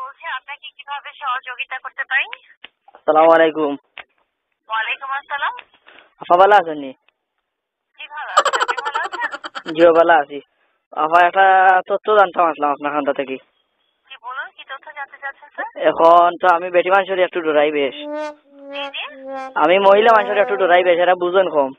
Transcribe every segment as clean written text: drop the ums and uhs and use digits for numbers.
বলছি আপনাকে কিভাবে সহযোগিতা করতে পারি? আসসালামু আলাইকুম। ওয়ালাইকুম আসসালাম। আপা ভালো আছেন নি? জি ভালো আছি, আপনি ভালো আছেন? জিও ভালো আছি। আপা একটা তথ্য জানতাম আসলাম আপনার খান্তা থেকে। জি বলুন, কি তথ্য জানতে চাচ্ছেন স্যার? এখন তো আমি বেটি মানুষের একটু ডরাই বেশ। জি জি। আমি মহিলা মানুষের একটু ডরাই বেশ, এরা বুঝেন কম।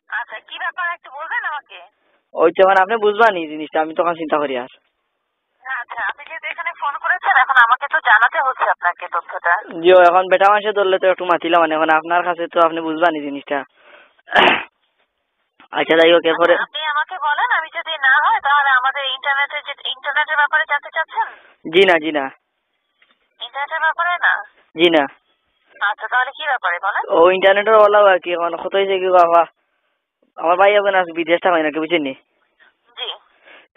আচ্ছা, কি ব্যাপার একটু বলবেন আমাকে? ওই তো এখন আপনি বুঝবান এই জিনিসটা, আমি তখন চিন্তা করি আর। আচ্ছা, আপনি যেহেতু এখানে ফোন করেছেন, এখন আমাকে তো জানাতে হচ্ছে আপনাকে তথ্যটা। জিও এখন বেটা মানুষের ধরলে তো একটু মাতিলাম, মানে এখন আপনার কাছে তো আপনি বুঝবান এই জিনিসটা। আচ্ছা যাই হোক, এরপরে আচ্ছা, আপনি আমাকে বলেন, আমি যদি না হয় তাহলে আমাদের ইন্টারনেটের ব্যাপারে জানতে চাচ্ছেন? জি না জি না ইন্টারনেটের ব্যাপারে না? জি না। আচ্ছা, তাহলে কি ব্যাপারে বলেন? ও ইন্টারনেটের ওলাও আর কি, এখন কত হয়েছে কি বাবা, আমার ভাই এখন আজ বিদেশ থাকাই নাকি বুঝছেন নি। জি।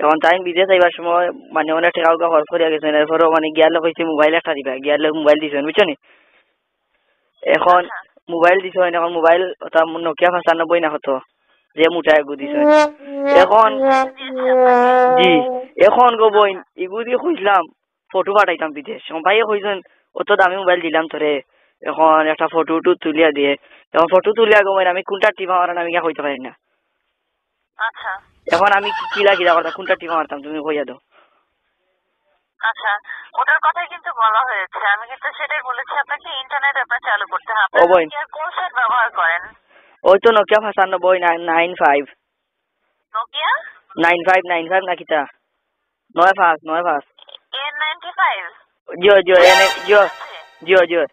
এখন তাই বিদেশ যাইবার সময় মানে অনেক টাকা উকা খরচ করিয়া গেছেন, এরপরও মানে গিয়ালে কইছে মোবাইল একটা দিবা, গিয়ালে মোবাইল দিছেন বুঝছো নি। এখন আচ্ছা। মোবাইল দিছেন, এখন মোবাইল ওটা নোকিয়া 95 না হতো, যে মোটায় গু দিছেন। এখন দিয়েছি আপনাকে। জি, এখন গো বইন ইগু দিয়ে খুঁজলাম ফটো পাঠাইতাম বিদেশ, ভাইয়ে কইছেন অত দামি মোবাইল দিলাম তোরে, এখন একটা ফটো তুলিয়া দিয়ে, এখন ফটো তুলিয়া গো বইন আমি কোনটা টিপা মারান আমি কিয়া কইতে পারি না। আচ্ছা এখন আমি কি লাগি কথা কোনটা টিপা মারতাম তুমি কইয়া দাও। আচ্ছা, ওটার কথাই কিন্তু বলা হয়েছে। আমি কিন্তু সেটাই বলেছি আপনাকে, ইন্টারনেট আপনার চালু করতে হবে। ও আপনি বোন, নোকিয়ার কোন সেট ব্যবহার করেন? ওই তো নোকিয়া 95 নোকিয়া 95 না কিতা 95 N95? জিও জিও এনে জিও জিও জিও।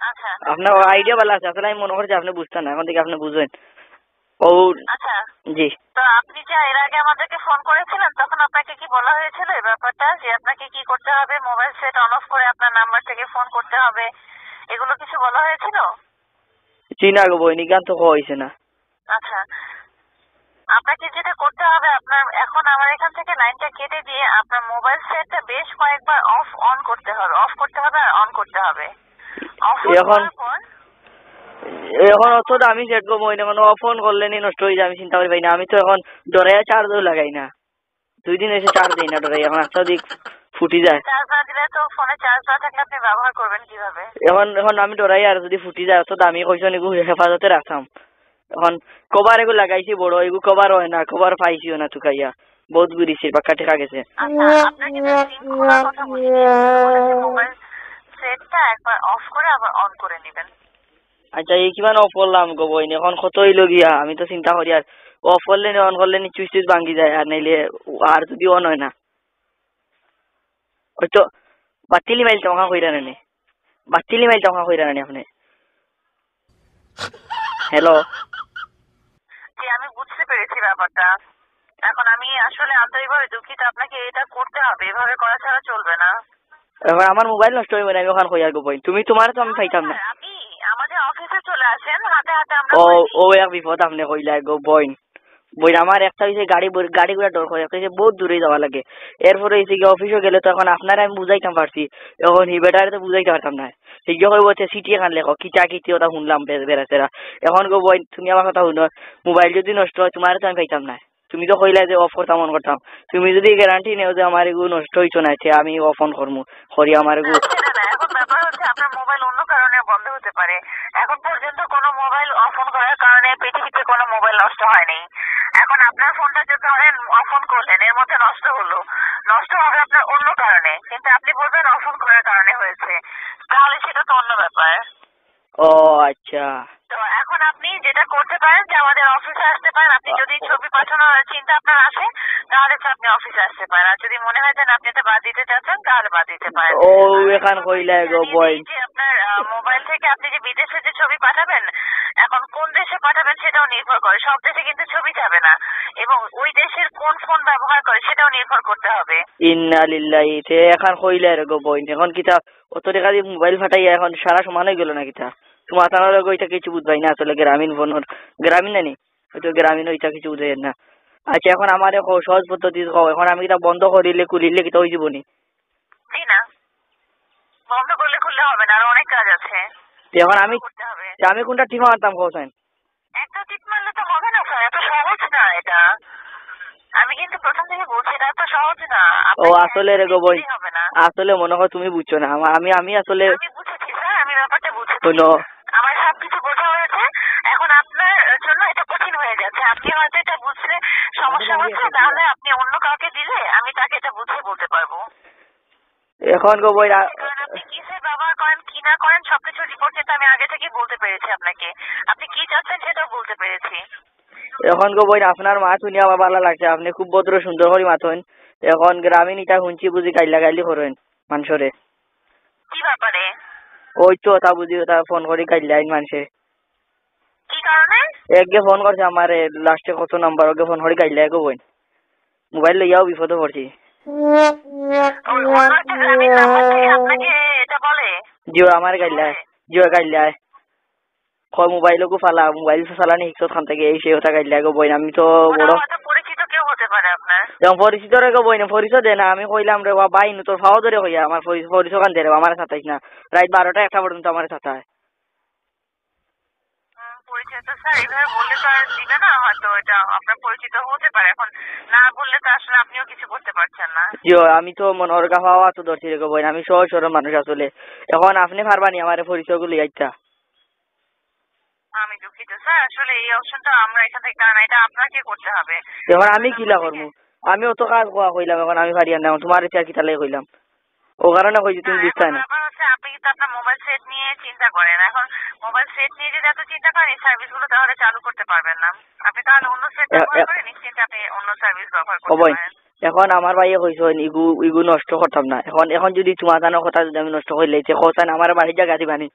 আচ্ছা আপনার আইডিয়া ভালো আছে, আসলে আমি মনে করছি আপনি বুঝতেন না, এখন থেকে আপনি বুঝবেন। ও আচ্ছা। জি। তো আপনি যে এর আগে আমাদেরকে ফোন করেছিলেন, তখন আপনাকে কি বলা হয়েছিল এই ব্যাপারটা, যে আপনাকে কি করতে হবে? মোবাইল সেট অন অফ করে আপনার নাম্বার থেকে ফোন করতে হবে, এগুলো কিছু বলা হয়েছিল? চিনা গো বই নিগান তো হয়েছে না। আচ্ছা, আপনাকে যেটা করতে হবে, আপনার এখন আমার এখান থেকে লাইনটা কেটে দিয়ে আপনার মোবাইল সেটটা বেশ কয়েকবার অন করতে হবে, অফ করতে হবে আর অন করতে হবে। অফ এখন করার পর এখন অত দামি সেট গো বই না, এখন ফোন করলে নি নষ্ট হয়ে যায়, আমি চিন্তা করি পাই না। আমি তো এখন ডরাইয়া চার্জও লাগাই না, 2 দিন এসে চার্জ দিই না ডরাই, এখন একটা দিক ফুটি যায়। চার্জ না দিলে তো ফোনে চার্জ না থাকলে আপনি ব্যবহার করবেন কিভাবে? এখন এখন আমি ডরাই আর যদি ফুটি যায়, অত দামি কইছো নিগু হেফাজতে রাখতাম। এখন কভার এগুলো লাগাইছি বড়, এগু কভার হয় না, কভার পাইছিও না তুকাইয়া, বহুত ঘুরিছি পাক্কা টেকা গেছে। আচ্ছা, আপনার কিন্তু সিম খোলার কথা বলিনি, আমি শুধু বলেছি মোবাইল সেটটা একবার অফ করে আবার অন করে নেবেন। আচ্ছা এই কিমান অফ করলাম গো বইন, এখন কত হইলো গিয়া, আমি তো চিন্তা করি আর অফ করলে নি অন করলে নি চুইচ টুইচ ভাঙ্গি যায়, আর নাইলে আর যদি অন হয় না ওই তো বাতিলি মাইল টাকা কইরা নানি, বাতিলি মাইল টাকা কইরা নানি আপনি। হ্যালো জি, আমি বুঝতে পেরেছি ব্যাপারটা। এখন আমি আসলে আন্তরিকভাবে দুঃখিত, আপনাকে এটা করতে হবে, এভাবে করা ছাড়া চলবে না। এবার আমার মোবাইল নষ্ট হইবে না, আমি ওখান কইয়া গো বইন, তুমি তোমার তো আমি পাইতাম না। আপনি আমাদের অফিসে চলে আসেন, হাতে হাতে আমরা ও করে দিই। ও এক বিপদ আপনি কইলা গো বইন। বই আমার একটা হয়েছে গাড়ি ঘোড়া ডর করে, বহুত দূরে যাওয়া লাগে। এরপরে হয়েছে কি অফিসে গেলে তো এখন আপনারা আমি বুঝাইতাম পারছি, এখন হি বেটারে তো বুঝাইতে পারতাম না। হিগে কইব সিটি খান লেখো কিটা কিটি ওটা শুনলাম বেড়াচেরা। এখন গো বই তুমি আমার কথা শুনো, মোবাইল যদি নষ্ট হয় তোমার তো আমি পাইতাম না। তুমি তো কইলা যে অফ করতাম অন করতাম, তুমি যদি গ্যারান্টি নেও যে আমার এগু নষ্ট হইতো না, আমি অফ অন করবো করি আমার এগু। সেটা না, এখন ব্যাপার হচ্ছে আপনার মোবাইল অন্য কারণে বন্ধ হতে পারে। এখন পর্যন্ত কোনো মোবাইল অফ অন করার কারণে পৃথিবীতে কোনো মোবাইল নষ্ট হয়নি। এখন আপনার ফোনটা যদি ধরেন অফ অন করলেন, এর মধ্যে নষ্ট হলো, নষ্ট হবে আপনার অন্য কারণে, কিন্তু আপনি বলবেন অফ অন করার কারণে হয়েছে, তাহলে সেটা তো অন্য ব্যাপার। ও আচ্ছা। তো এখন আপনি যেটা করতে পারেন যে আমাদের অফিসে আসতে পারেন। আপনি যদি ছবি পাঠানোর চিন্তা আপনার আসে, তাহলে আপনি অফিসে আসতে পারেন। আর যদি মনে হয় যে আপনি এটা বাদ দিতে চাচ্ছেন, তাহলে বাদ দিতে পারেন। ও এখান কইলা গো বই, যে আপনার মোবাইল থেকে আপনি যে বিদেশে যে ছবি পাঠাবেন, এখন কোন দেশে পাঠাবেন সেটাও নির্ভর করে। সব দেশে কিন্তু ছবি যাবে না, এবং ওই দেশের কোন ফোন ব্যবহার করে সেটাও নির্ভর করতে হবে। ইন্না লিল্লাহি, তে এখন কইলা গো বই, এখন কিতা অত টাকা দিয়ে মোবাইল ফাটাইয়া এখন সারা সমান হয়ে গেল না কিতা। তোমার তাহলে ওইটা কিছু বুঝবাই না, আসলে গ্রামীণ ফোনের গ্রামীণ নানি ওইটা গ্রামীণ ওইটা কিছু বুঝাই না। আচ্ছা এখন আমার সহজ পদ্ধতি কও, এখন আমি এটা বন্ধ করিলে খুলিলে কিতা হয়ে যাবনি? জি না, বন্ধ করলে খুললে হবে না, আর অনেক কাজ আছে এখন আমি করতে হবে। আমি কোনটা ঠিক মারতাম কোথায়? একটা টিপ মারলে তো হবে না স্যার, এত সহজ না এটা। আমি কিন্তু প্রথম থেকে বলছি এটা তো সহজ না। ও আসলে রে গো বোন, হবে না। আসলে মনে হয় তুমি বুঝছো না। আমি আসলে আমি বুঝেছি স্যার, আমি ব্যাপারটা বুঝেছি। শোনো, আমার সবকিছু বোঝা হয়েছে। এখন আপনার জন্য এটা কঠিন হয়ে যাচ্ছে। আপনি হয়তো এটা বুঝলে সমস্যা হচ্ছে, তাহলে আপনি অন্য কাউকে দিলে আমি তাকে এটা বুঝিয়ে বলতে পারবো। এখন গো বোন কারণ আপনি কিসের ব্যবহার করেন কি না করেন সবকিছু রিপোর্ট কিন্তু আমি আগে থেকেই বলতে পেরেছি আপনাকে। আপনি কি চাচ্ছেন সেটাও বলতে পেরেছি। এখন গো বোন আপনার মাত শুনি আমার ভালো লাগছে। আপনি খুব ভদ্র সুন্দর করে মাথেন। এখন গ্রামীণ ইটা শুনছি বুঝি গাইলা গাইলি করেন মানুষরে। কি ব্যাপারে? ওই তো তা বুঝি তা ফোন করে গাইলাইন মানুষে। কি কারণে? একগে ফোন করছে আমার লাস্টে কত নাম্বার ওকে ফোন করে গাইলাই গো বোন। মোবাইল লইয়াও বিপদে পড়ছি। ওই অন্য একটা গ্রামীণ নাম্বার থেকে আপনাকে এটা বলে? জিও আমার গাইলায়, জিও গাইলায় মোবাইল কো ফালা, মোবাইল চালানি শিখছো খান থেকে এই সেই কথা গাইলাই গো বোন। আমি তো বড় পরিচিত কেউ হতে পারে আপনার। যেমন পরিচিত রে গো বোন, পরিচয় দে না। আমি কইলাম রে বাই নু তোর ফাও ধরে হইয়া আমার পরিচয় কান দে রে, আমার সাথে না রাত 12টা 1টা পর্যন্ত আমার সাথে। পরিচয় তো স্যার এইভাবে বললে তো আর দিবে না, হয়তো এটা আপনার পরিচিত হতে পারে। এখন না বললে তো আসলে আপনিও কিছু করতে পারছেন না। জিও আমি তো মনোর গা পাওয়া তো ধরছি রে গো বোন। আমি সহজ সরল মানুষ আসলে। এখন আপনি পারবানি আমার পরিচয় গুলো আইতা? আমি দুঃখিত স্যার, আসলে এই অপশনটা আমরা এখান থেকে কারণ এটা আপনাকে করতে হবে। এখন আমি কিলা করবো? আমি অত কাজ কইলাম, এখন আমি পারি না। তোমার ইচ্ছা কি তাহলে কইলাম, ও কারণে কইছি তুমি বুঝতে না। আপনি কিন্তু আপনার মোবাইল সেট নিয়ে চিন্তা করেন। এখন মোবাইল সেট নিয়ে যদি এত চিন্তা করেন এই সার্ভিসগুলো তাহলে চালু করতে পারবেন না। আপনি তাহলে অন্য সেট ব্যবহার করে নিশ্চিন্তে আপনি অন্য সার্ভিস ব্যবহার করতে পারেন। এখন আমার ভাইয়ে কইছো ইগু নষ্ট করতাম না। এখন যদি তোমার জানার কথা যদি আমি নষ্ট করে লইছে কোথায় আমার বাড়ির জায়গা দিবানি,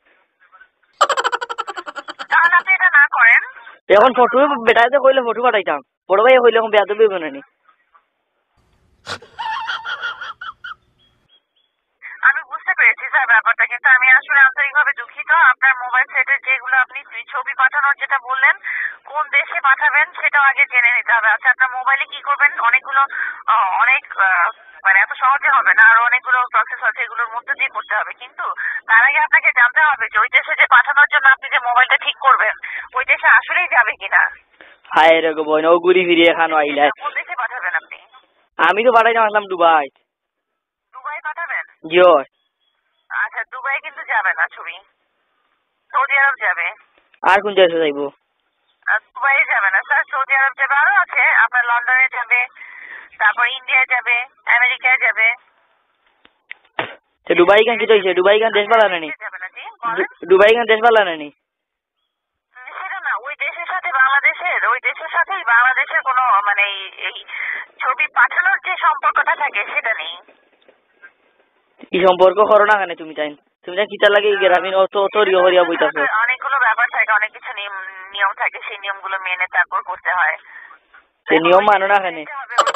তাহলে আপনি এটা না করেন। এখন ফটো বেটাইতে কইলে ফটো পাঠাইতাম, বড় ভাইয়ে কইলে এখন বেয়াদবি বানানি। আমি বুঝতে পেরেছি স্যার ব্যাপারটা, কিন্তু আমি আসলে আন্তরিকভাবে দুঃখিত। আপনার মোবাইল সেটের যেগুলো আপনি ছবি পাঠানোর যেটা বললেন, কোন দেশে পাঠাবেন সেটাও আগে জেনে নিতে হবে। আচ্ছা আপনার মোবাইলে কি করবেন, অনেকগুলো অনেক মানে এত সহজে হবে না, আরো অনেকগুলো প্রসেস আছে, এগুলোর মধ্যে দিয়ে করতে হবে। কিন্তু তার আগে আপনাকে জানতে হবে যে ওই দেশে যে পাঠানোর জন্য আপনি যে মোবাইলটা ঠিক করবেন ওই দেশে আসলেই যাবে কিনা। হায় রে গো বোন, ও ঘুরি ফিরি এখানো আইলাই। কোন দেশে পাঠাবেন আপনি? আমি তো পাঠাইতাম আসলাম দুবাই। দুবাই পাঠাবেন? জিও। আচ্ছা দুবাই কিন্তু যাবে না ছবি, সৌদি আরব যাবে। আর কোন দেশে যাইবো? দুবাই যাবে না স্যার, সৌদি আরব যাবে, আরো আছে আপনার লন্ডনে যাবে, তারপর ইন্ডিয়া যাবে, আমেরিকায় যাবে। দুবাই গান কি তো হইছে? দুবাই গান দেশ ভালো নানি? দুবাই গান দেশ ভালো নানি? সেটা না, ওই দেশের সাথে বাংলাদেশের কোনো মানে এই ছবি পাঠানোর যে সম্পর্কটা থাকে সেটা নেই। কি সম্পর্ক করো না কেন তুমি তাই? তুমি তাই কিতা লাগে গ্রামীণ অত অত রিয়া হরিয়া বইতাছো। অনেকগুলো ব্যাপার থাকে, অনেক কিছু নিয়ম থাকে, সেই নিয়মগুলো মেনে তারপর করতে হয়। সেই নিয়ম মানো না কেন?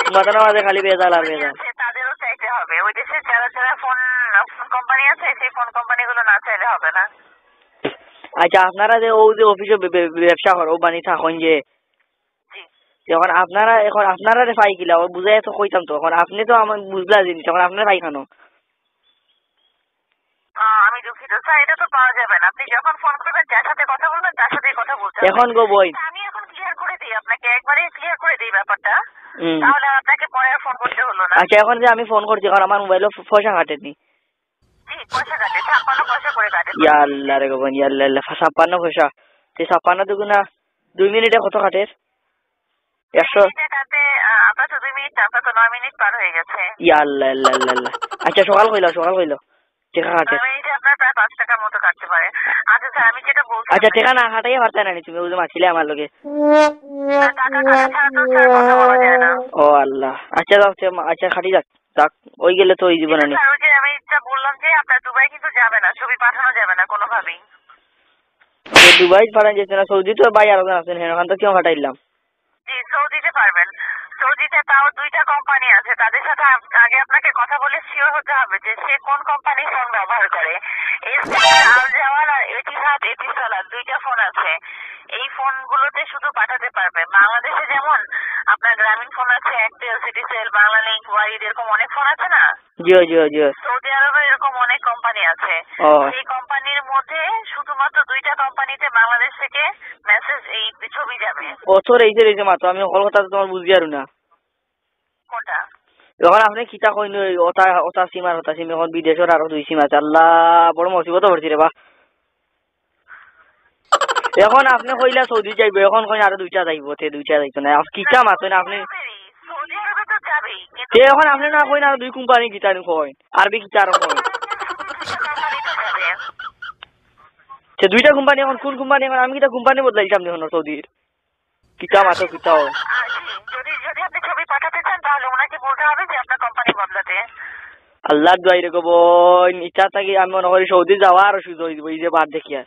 তোমাদের মাঝে খালি বেজাল আর বেজাল। তাদেরও চাইতে হবে, ওই দেশে যারা যারা ফোন কোম্পানি আছে সেই ফোন কোম্পানিগুলো না চাইলে হবে না। আচ্ছা আপনারা যে ও যে অফিসে ব্যবসা করো বানি থাকুন যে, এখন আপনারা পাই কিলা ও বুঝাই তো কইতাম তো। এখন আপনি তো আমার বুঝলা জিনিস, এখন আপনার পাই খানো। আমি দুঃখিত স্যার, এটা তো পাওয়া যাবে না। আপনি যখন ফোন করবেন যার সাথে কথা বলবেন তার সাথেই কথা বলতে হবে। এখন গো বই আমি এখন ক্লিয়ার করে দিই আপনাকে, একবারে ক্লিয়ার করে দিই ব্যাপারটা, তাহলে আপনাকে পরে আর ফোন করতে হলো না। আচ্ছা এখন যে আমি ফোন করছি এখন আমার মোবাইলে পয়সা কাটেনি? জি পয়সা কাটে, 56 পয়সা করে কাটে। ইয়া আল্লাহ রে গোবন, ইয়া আল্লাহ 56 পয়সা। তে 56 দুগুনা 2 মিনিটে কত কাটে? 100 কাটে। আপনার তো 2 মিনিট, আপনার তো 9 মিনিট পার হয়ে গেছে। ইয়া আল্লাহ আল্লাহ আল্লাহ। আচ্ছা সকাল কইলো টাকা কাটে। আপনার প্রায় 5 টাকার মতো কাটতে পারে। আচ্ছা স্যার আমি যেটা বলছি, আচ্ছা টাকা না কাটাই পারতে না তুমি বুঝে মাছিলে আমার লগে। টাকা কাটা ছাড়া তো স্যার কথা বলা যায় না। ও আল্লাহ। আচ্ছা আচ্ছা খাটি যাক ওই গেলে তো ওই জীবনে নেই। ওই যে আমি যা বললাম যে আপনার দুবাই কিন্তু যাবে না, ছবি পাঠানো যাবে না কোনোভাবেই। দুবাই পাঠান যেতে না, সৌদি তো ভাই আরো আছেন, ওখান তো কেউ কাটাইলাম। জি সৌদিতে পারবেন। সৌদিতে তাও 2টা কোম্পানি আছে, তাদের সাথে আগে আপনাকে কথা বলে শিওর হতে হবে যে সে কোন কোম্পানির ফোন ব্যবহার করে। আল জাওয়াল আর এতিহাদ এতিসালাত 2টা ফোন আছে, এই ফোনগুলোতে শুধু পাঠাতে পারবে। বাংলাদেশে যেমন আপনার গ্রামীণ ফোন আছে, এয়ারটেল, সিটিসেল, বাংলালিংক, ওয়াইড, এরকম অনেক ফোন আছে না? জিও। সৌদি আরবে এরকম অনেক কোম্পানি আছে। এই কোম্পানির মধ্যে শুধুমাত্র 2টা কোম্পানিতে বাংলাদেশ থেকে মেসেজ এই ছবি যাবে। বছর এই যে মাত্র আমি কলকাতা তোমার বুঝি আর না। কোনটা? এখন আপনি কিতা কইন ওটা ওটা সিম আর ওটা সিম এখন বিদেশের আরো 2 সিম আছে আল্লাহ বড় মুসিবত পড়ছি রে বা এখন আপনি কইলা সৌদি যাইব এখন কইন আরো 2টা যাইব তে 2টা যাইতো না কিতা মাতন আপনি সৌদি আরবে তো যাবেই তে এখন আপনি না কইন আর 2 কোম্পানি কিতা নি কইন আরবি কিতা আর কইন তে 2টা কোম্পানি এখন কোন কোম্পানি এখন আমি কিতা কোম্পানি বদলাইতাম দেখুন সৌদির কিতা মাতো কিতাও যদি যদি আপনি ছবি পাঠাতে চান তাহলে ওনাকে বলতে হবে যে আপনার কোম্পানি বদলাতে। আল্লাহ দোয়াই রে গো বোন ইচ্ছা থাকি আমি মনে করি সৌদি যাওয়া আর সুযোগ দিব এই যে বাদ দেখি আর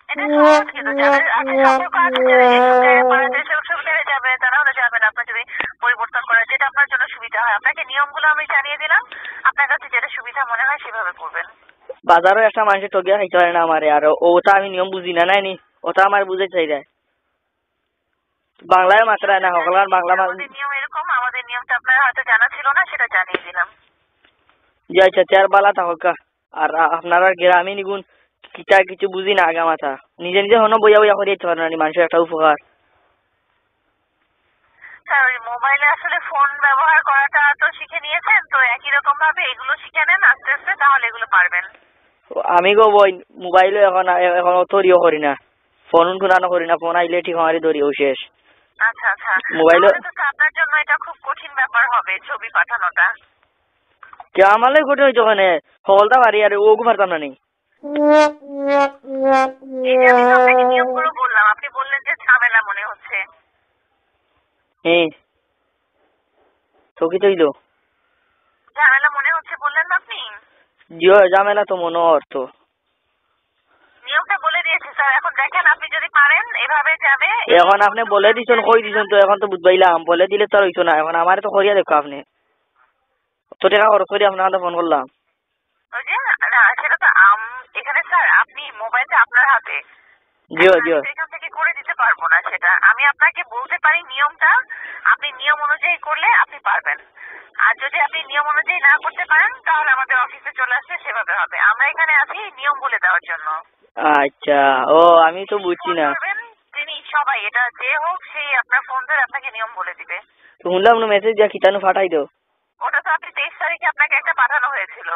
এটা সহজ কিন্তু যাদের আপনি সম্পর্ক আছে যারা এইসব জায়গায় পড়াতে সব জায়গায় যাবে তারা হলে যাবেন আপনার যদি পরিবর্তন করা যেটা আপনার জন্য সুবিধা হয়। আপনাকে নিয়মগুলো আমি জানিয়ে দিলাম, আপনার কাছে যেটা সুবিধা মনে হয় সেভাবে করবেন। বাজারে একটা মানুষের ঠগিয়া খাইতে পারে না আমারে আর ওটা আমি নিয়ম বুঝি না নাই নি ওটা আমার বুঝাই চাই যায় বাংলায় মাত্রায় না সকলার বাংলা আমাদের নিয়ম এরকম, আমাদের নিয়মটা আপনার হয়তো জানা ছিল না, সেটা জানিয়ে দিলাম। জি আচ্ছা চার বালা থাকা আর আপনারা গ্রামে নিগুন কিতা কিছু বুঝি না আগা মাথা নিজে নিজে হনো বইয়া বইয়া করে দিতে পারেন না মানুষের একটা উপকার। স্যার ওই মোবাইলে আসলে ফোন ব্যবহার করাটা তো শিখে নিয়েছেন, তো একই রকম ভাবে এগুলো শিখে নেন আস্তে আস্তে, তাহলে এগুলো পারবেন। আমি গো বই মোবাইলে এখন এখন তৈরিও করি না, ফোন টুনানো করি না, ফোন আইলে ঠিক আমারই ধরিও শেষ। আচ্ছা আচ্ছা, মোবাইলে আপনার জন্য এটা খুব কঠিন ব্যাপার হবে ছবি পাঠানোটা। কে আমালে কঠিন হইতো ওখানে সকলটা পারি আর ওগু পারতাম না নি। এই যে আমি আপনাকে নিয়মগুলো বললাম, আপনি বললেন যে ঝামেলা মনে হচ্ছে। হ্যাঁ তো কি তৈল ঝামেলা মনে হচ্ছে বললেন না আপনি? জিও ঝামেলা তো মনে অর্থ নিয়মটা বলে দিয়েছি স্যার, এখন দেখেন আপনি যদি পারেন এভাবে যাবে। এখন আপনি বলে দিছেন কই দিছেন তো এখন তো বুঝবাইলাম বলে দিলে তো আর হইতো না, এখন আমারে তো করিয়া দেখো আপনি তো টাকা খরচ করি আপনার হাতে ফোন করলাম। ওই যে না সেটা তো এখানে স্যার আপনি মোবাইলটা আপনার হাতে, জিও জিও এখান থেকে করে দিতে পারবো না, সেটা আমি আপনাকে বলতে পারি নিয়মটা, আপনি নিয়ম অনুযায়ী করলে আপনি পারবেন। আর যদি আপনি নিয়ম অনুযায়ী না করতে পারেন তাহলে আমাদের অফিসে চলে আসলে সেভাবে হবে, আমরা এখানে আছি নিয়ম বলে দেওয়ার জন্য। আচ্ছা ও আমি তো বুঝছি না, তিনি সবাই এটা যে হোক সেই আপনার ফোন ধরে আপনাকে নিয়ম বলে দিবে। তো শুনলাম না মেসেজ দিয়া কিতানু ফাটাই দাও। ওটা তো আপনি 23 তারিখে আপনাকে একটা পাঠানো হয়েছিল,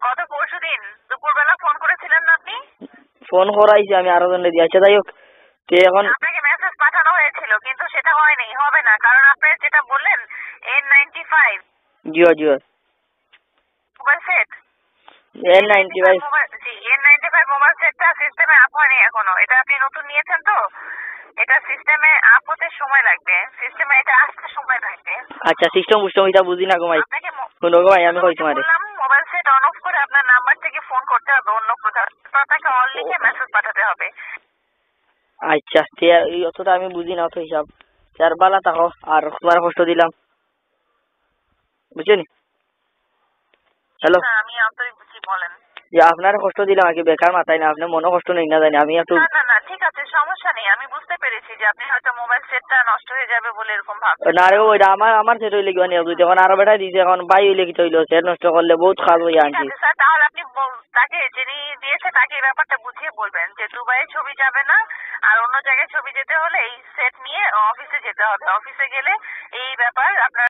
গত পরশুদিন দুপুরবেলা ফোন করেছিলেন না আপনি? ফোন করাইছি আমি আরো জনে দিয়ে। আচ্ছা যাই হোক তে এখন আপনাকে মেসেজ পাঠানো হয়েছিল কিন্তু সেটা হয়নি, হবে না, কারণ আপনি যেটা বললেন N95 Jio Jio mobile set N95 জি N95 মোবাইল সেটটা সিস্টেমে আপ হয়নি এখনো, এটা আপনি নতুন নিয়েছেন তো এটা সিস্টেমে আপ হতে সময় লাগবে, সিস্টেমে এটা আসতে সময় লাগবে। আচ্ছা সিস্টেম বুস্টেম এটা বুঝি না গোমাই শুনো গোমাই আমি কই তোমারে মোবাইল সেট অন অফ করে আপনার নাম্বার থেকে ফোন করতে হবে অন্য কোথাও, আপনাকে অল লিখে মেসেজ পাঠাতে হবে। আচ্ছা তে অতটা আমি বুঝি না অত হিসাব চার বালা থাকো আর তোমার কষ্ট দিলাম বুঝছেন। হ্যালো আমি আন্তরিক বুঝি, বলেন। যে আপনার কষ্ট দিলাম আর কি বেকার মাথায় না, আপনি মনে কষ্ট নেই না জানি আমি একটু না না ঠিক আছে সমস্যা নেই, আমি বুঝতে পেরেছি যে আপনি হয়তো মোবাইল সেটটা নষ্ট হয়ে যাবে বলে এরকম ভাবছেন। না রে ওইটা আমার সেট হইলে কি এখন আরো বেটা দিয়েছে এখন বাই হইলে কি হইলো সেট নষ্ট করলে বহুত খারাপ হয়ে আনছি। স্যার তাহলে আপনি তাকে যিনি দিয়েছে তাকে এই ব্যাপারটা বুঝিয়ে বলবেন যে দুবাইয়ে ছবি যাবে না, আর অন্য জায়গায় ছবি যেতে হলে এই সেট নিয়ে অফিসে যেতে হবে, অফিসে গেলে এই ব্যাপার আপনার